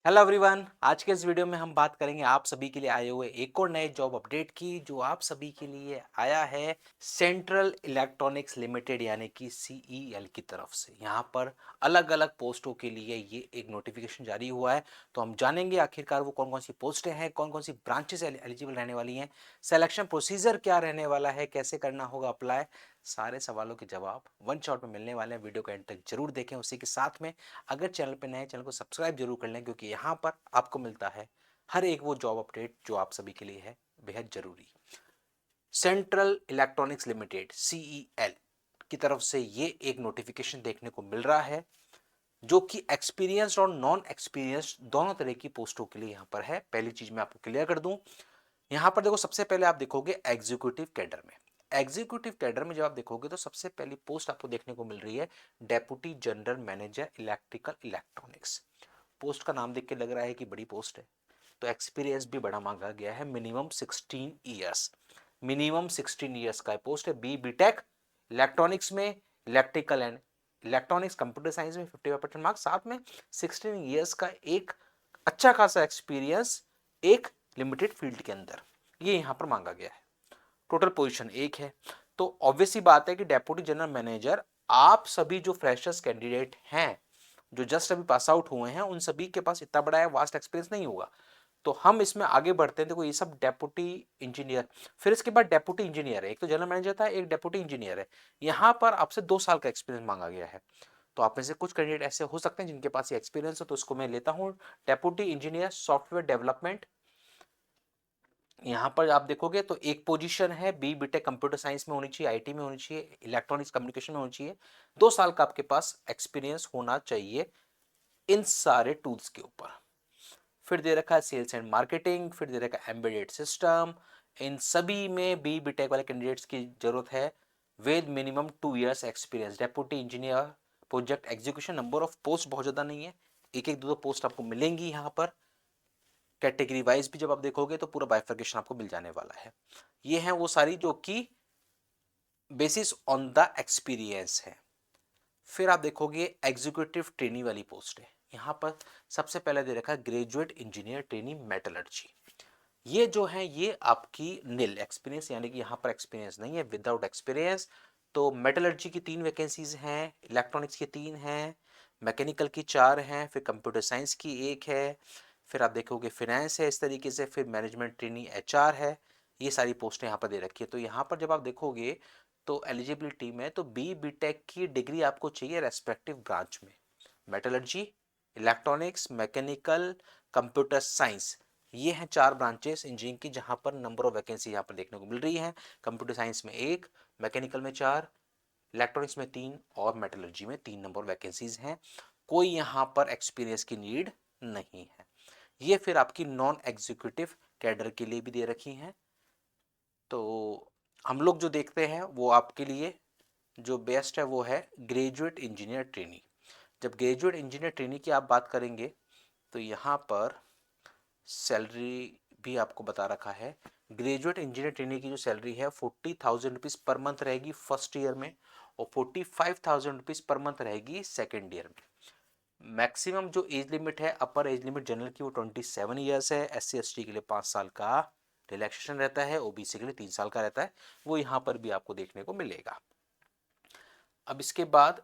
Hello everyone, आज के इस वीडियो में हम बात करेंगे आप सभी के लिए आए हुए एक और नए जॉब अपडेट की, जो आप सभी के लिए आया है सेंट्रल इलेक्ट्रॉनिक्स लिमिटेड यानी कि सीईएल की तरफ से। यहाँ पर अलग अलग पोस्टों के लिए ये एक नोटिफिकेशन जारी हुआ है। तो हम जानेंगे आखिरकार वो कौन कौन सी पोस्टें हैं, कौन कौन सी ब्रांचेस एलिजिबल रहने वाली हैं, सिलेक्शन प्रोसीजर क्या रहने वाला है, कैसे करना होगा अप्लाई। सारे सवालों के जवाब वन शॉट में मिलने वाले हैं। वीडियो को एंड तक जरूर देखें। उसी के साथ में अगर चैनल पर नए, चैनल को सब्सक्राइब जरूर कर लें, क्योंकि यहाँ पर आपको मिलता है हर एक वो जॉब अपडेट जो आप सभी के लिए है बेहद जरूरी। सेंट्रल इलेक्ट्रॉनिक्स लिमिटेड सीईएल की तरफ से ये एक नोटिफिकेशन देखने को मिल रहा है, जो कि एक्सपीरियंस्ड और नॉन एक्सपीरियंस्ड दोनों तरह की पोस्टों के लिए यहां पर है। पहली चीज मैं आपको क्लियर कर दूं, यहां पर देखो सबसे पहले आप देखोगे एग्जीक्यूटिव कैडर में। एग्जीक्यूटिव कैडर में जब आप देखोगे तो सबसे पहली पोस्ट आपको देखने को मिल रही है deputy general manager electrical electronics. Post का नाम देख के लग रहा है कि बड़ी पोस्ट है, तो एक्सपीरियंस भी बड़ा मांगा गया है। मिनिमम 16 ईयर्स, मिनिमम 16 ईयर्स का पोस्ट है। बीटेक इलेक्ट्रॉनिक्स में, electrical and electronics computer science में 55% मार्क्स, साथ में 16 ईयर्स का एक अच्छा खासा एक्सपीरियंस एक लिमिटेड फील्ड के अंदर, ये यहां पर मांगा गया है। टोटल पोजीशन एक है। तो ऑब्वियस सी बात है कि डेप्यूटी जनरल मैनेजर, आप सभी जो फ्रेशर्स कैंडिडेट हैं, जो जस्ट अभी पास आउट हुए हैं, उन सभी के पास इतना बड़ा है वास्ट एक्सपीरियंस नहीं होगा। तो हम इसमें आगे बढ़ते हैं। देखो ये सब डेप्यूटी इंजीनियर, फिर इसके बाद डेप्यूटी इंजीनियर है। एक तो जनरल मैनेजर था, एक डेप्यूटी इंजीनियर है। यहां पर आपसे 2 साल का एक्सपीरियंस मांगा गया है। तो आप में से कुछ कैंडिडेट ऐसे हो सकते हैं जिनके पास ये एक्सपीरियंस हो, तो उसको मैं लेता हूं। डेप्यूटी इंजीनियर सॉफ्टवेयर डेवलपमेंट, यहां पर आप देखोगे तो एक पोजीशन है। बीटेक कंप्यूटर साइंस में होनी चाहिए, आईटी में होनी चाहिए, इलेक्ट्रॉनिक्स कम्युनिकेशन में होनी चाहिए। 2 साल का आपके पास एक्सपीरियंस होना चाहिए इन सारे टूल्स के ऊपर। फिर दे रखा है सेल्स एंड मार्केटिंग, फिर दे रखा है एम्बेडेड सिस्टम। इन सभी में बीटेक वाले कैंडिडेट्स की जरूरत है with minimum 2 years experience. Deputy engineer project execution, number of post बहुत ज्यादा नहीं है, एक एक दो पोस्ट आपको मिलेंगी यहाँ पर। कैटेगरी वाइज भी जब आप देखोगे तो पूरा बाइफर्केशन आपको मिल जाने वाला है। ये हैं वो सारी जो कि बेसिस ऑन द एक्सपीरियंस है। फिर आप देखोगे एग्जीक्यूटिव ट्रेनी वाली पोस्ट है। यहां पर सबसे पहले दे रखा है ग्रेजुएट इंजीनियर ट्रेनी मेटलर्जी। ये जो है ये आपकी नील एक्सपीरियंस, यानी कि यहां पर एक्सपीरियंस नहीं है, विदाउट एक्सपीरियंस। तो मेटलर्जी की 3 वैकेंसीज हैं, इलेक्ट्रॉनिक्स की 3 हैं, मैकेनिकल की 4 हैं, फिर कंप्यूटर साइंस की 1 है। फिर आप देखोगे फिनेंस है इस तरीके से, फिर मैनेजमेंट ट्रेनी एचआर है। ये सारी पोस्टें यहाँ पर दे रखी है। तो यहाँ पर जब आप देखोगे तो एलिजिबिलिटी में तो बीटेक की डिग्री आपको चाहिए रेस्पेक्टिव ब्रांच में। Metallurgy, electronics, mechanical, computer science, ये हैं 4 ब्रांचेस इंजीनियरिंग की जहां पर नंबर ऑफ वैकेंसी यहाँ पर देखने को मिल रही है। कंप्यूटर साइंस में 1, मैकेनिकल में 4, इलेक्ट्रॉनिक्स में 3 और मेटलर्जी में 3 नंबर वैकेंसीज हैं। कोई यहाँ पर एक्सपीरियंस की नीड नहीं है। ये फिर आपकी नॉन एग्जीक्यूटिव कैडर के लिए भी दे रखी हैं। तो हम लोग जो देखते हैं वो आपके लिए जो बेस्ट है वो है ग्रेजुएट इंजीनियर ट्रेनी। जब ग्रेजुएट इंजीनियर ट्रेनी की आप बात करेंगे तो यहाँ पर सैलरी भी आपको बता रखा है। ग्रेजुएट इंजीनियर ट्रेनी की जो सैलरी है 40,000 रुपीज़ पर मंथ रहेगी फर्स्ट ईयर में, और 45,000 रुपीज़ पर मंथ रहेगी सेकेंड ईयर में। मैक्सिमम जो एज लिमिट है, अपर एज लिमिट जनरल की वो 27 ईयर्स है। SC ST के लिए 5 साल का रिलैक्सेशन रहता है, ओबीसी के लिए 3 साल का रहता है। वो यहाँ पर भी आपको देखने को मिलेगा। अब इसके बाद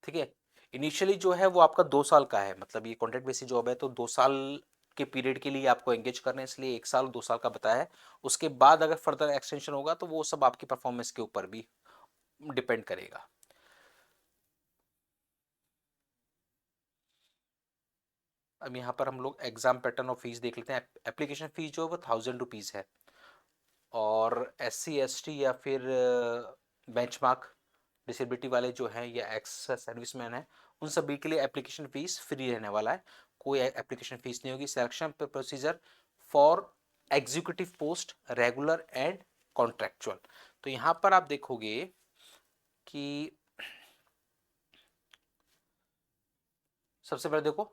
ठीक है, इनिशियली जो है वो आपका 2 साल का है, मतलब ये कॉन्ट्रैक्ट बेसिस जॉब है, तो 2 साल के पीरियड के लिए आपको एंगेज करना है, इसलिए 1 साल 2 साल का बताया है। उसके बाद अगर फर्दर एक्सटेंशन होगा तो वो सब आपकी परफॉर्मेंस के ऊपर भी डिपेंड करेगा। अब यहाँ पर हम लोग एग्जाम पैटर्न और फीस देख लेते हैं। एप्लीकेशन फीस जो है वो 1,000 रुपीज़ है, और SC ST या फिर बेंचमार्क डिसेबिलिटी वाले जो हैं या एक्स सर्विसमैन है, उन सभी के लिए एप्लीकेशन फीस फ्री रहने वाला है। कोई एप्लीकेशन फीस नहीं होगी। Selection procedure for executive post regular and contractual. तो यहाँ पर आप देखोगे कि सबसे पहले देखो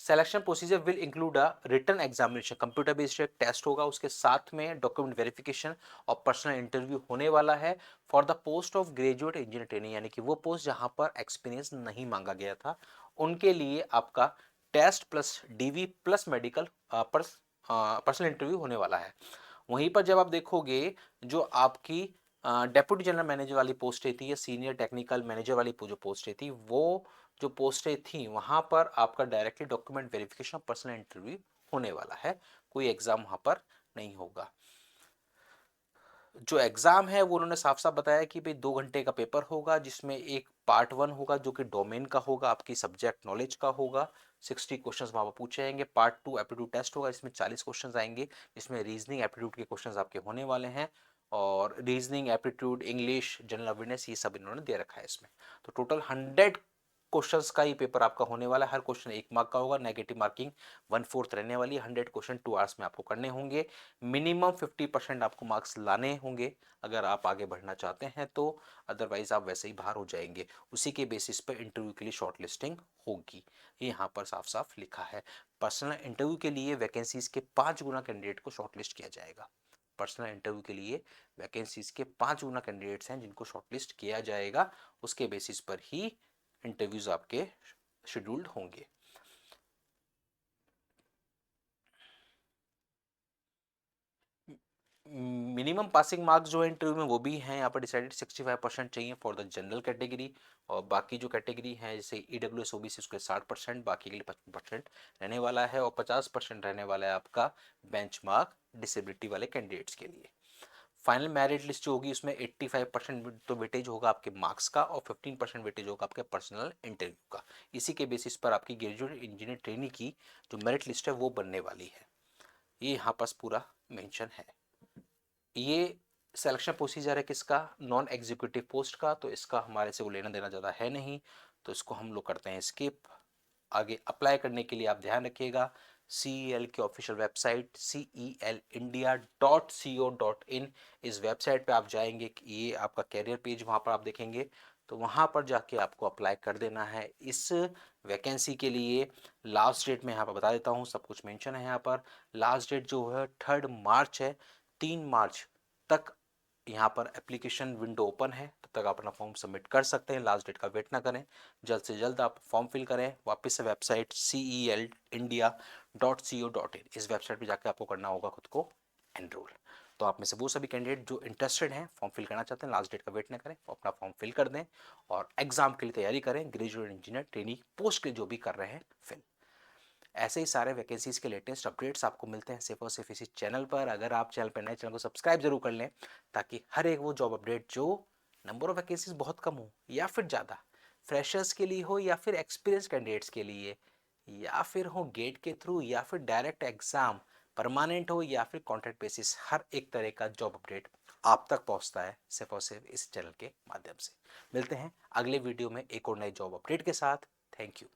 selection procedure will include a written examination, computer based एक टेस्ट होगा, उसके साथ में डॉक्यूमेंट वेरिफिकेशन और पर्सनल इंटरव्यू होने वाला है for the post of graduate engineer training, यानी कि वो पोस्ट जहां पर एक्सपीरियंस नहीं मांगा गया था उनके लिए आपका test plus DV plus medical personal interview होने वाला है। वहीं पर जब आप देखोगे जो आपकी डेप्यूटी जनरल मैनेजर वाली पोस्टें थी या सीनियर टेक्निकल मैनेजर वाली जो पोस्टें थी, वो जो पोस्टें थी वहां पर आपका directly document verification personal interview होने वाला है, कोई एग्जाम वहां पर नहीं होगा। जो एग्जाम है वो उन्होंने साफ साफ बताया कि भाई 2 घंटे का पेपर होगा, जिसमें एक पार्ट 1 होगा जो कि डोमेन का होगा, आपकी सब्जेक्ट नॉलेज का होगा, 60 क्वेश्चंस वहां पर पूछे जाएंगे। पार्ट 2 एप्टीट्यूड टेस्ट होगा, इसमें 40 क्वेश्चंस आएंगे, इसमें रीजनिंग एप्टीट्यूड के क्वेश्चंस आपके होने वाले हैं, और reasoning aptitude English general awareness ये सब इन्होंने दे रखा है इसमें। तो टोटल 100 क्वेश्चंस का ही पेपर आपका होने वाला है। हर क्वेश्चन 1 मार्क का होगा, नेगेटिव मार्किंग 1/4 रहने वाली है। 100 क्वेश्चन 2 आवर्स में आपको करने होंगे। मिनिमम 50% आपको मार्क्स लाने होंगे अगर आप आगे बढ़ना चाहते हैं तो, अदरवाइज आप वैसे ही बाहर हो जाएंगे। उसी के बेसिस पर इंटरव्यू के लिए शॉर्ट लिस्टिंग होगी, ये यहाँ पर साफ साफ लिखा है। पर्सनल इंटरव्यू के लिए वैकेंसीज के 5 गुना कैंडिडेट को शॉर्टलिस्ट किया जाएगा। पर्सनल इंटरव्यू के लिए वैकेंसीज के 5 गुना कैंडिडेट्स हैं जिनको शॉर्टलिस्ट किया जाएगा, उसके बेसिस पर ही इंटरव्यूज आपके शेड्यूल्ड होंगे। मिनिमम पासिंग मार्क्स जो है इंटरव्यू में वो भी हैं यहाँ पर डिसाइडेड, 65% चाहिए फॉर द जनरल कैटेगरी, और बाकी जो कैटेगरी है जैसे EWS OBC उसके 60%, बाकी के लिए 55% रहने वाला है, और 50% रहने वाला है आपका बेंचमार्क डिसेबिलिटी वाले कैंडिडेट्स के लिए। फाइनल मेरिट लिस्ट जो होगी उसमें 85% तो वेटेज होगा आपके मार्क्स का, और 15% वेटेज होगा आपके पर्सनल इंटरव्यू का। इसी के बेसिस पर आपकी ग्रेजुएट इंजीनियर ट्रेनी की जो मेरिट लिस्ट है वो बनने वाली है, ये यहाँ पास पूरा मेंशन है। ये सिलेक्शन प्रोसीजर है किसका, नॉन एग्जीक्यूटिव पोस्ट का, तो इसका हमारे से वो लेना देना ज़्यादा है नहीं, तो इसको हम लोग करते हैं स्किप। आगे अप्लाई करने के लिए आप ध्यान रखिएगा, CEL की ऑफिशियल वेबसाइट celindia.co.in, इस वेबसाइट पे आप जाएंगे, ये आपका कैरियर पेज वहाँ पर आप देखेंगे, तो वहाँ पर जाके आपको अप्लाई कर देना है इस वैकेंसी के लिए। लास्ट डेट मैं यहाँ पर बता देता हूँ, सब कुछ मेंशन है यहाँ पर। लास्ट डेट जो है 3 मार्च है, 3 मार्च तक यहाँ पर एप्लीकेशन विंडो ओपन है, तब तक आप अपना फॉर्म सबमिट कर सकते हैं। लास्ट डेट का वेट ना करें, जल्द से जल्द आप फॉर्म फिल करें। वापस से वेबसाइट celindia.co.in, इस वेबसाइट पे जाकर आपको करना होगा खुद को एनरोल। तो आप में से वो सभी कैंडिडेट जो इंटरेस्टेड हैं, फॉर्म फिल करना चाहते हैं, लास्ट डेट का वेट ना करें, अपना फॉर्म फिल कर दें और एग्जाम के लिए तैयारी करें, ग्रेजुएट इंजीनियर ट्रेनी पोस्ट के जो भी कर रहे हैं फिल। ऐसे ही सारे वैकेंसीज के लेटेस्ट अपडेट्स आपको मिलते हैं सिर्फ और सिर्फ इसी चैनल पर। अगर आप चैनल पर नए, चैनल को सब्सक्राइब जरूर कर लें, ताकि हर एक वो जॉब अपडेट जो नंबर ऑफ वैकेंसीज बहुत कम हो या फिर ज़्यादा, फ्रेशर्स के लिए हो या फिर एक्सपीरियंस कैंडिडेट्स के लिए, या फिर हो गेट के थ्रू या फिर डायरेक्ट एग्जाम, परमानेंट हो या फिर कॉन्ट्रैक्ट बेसिस, हर एक तरह का जॉब अपडेट आप तक पहुंचता है सिर्फ और सिर्फ इस चैनल के माध्यम से। मिलते हैं अगले वीडियो में एक और नए जॉब अपडेट के साथ। Thank you.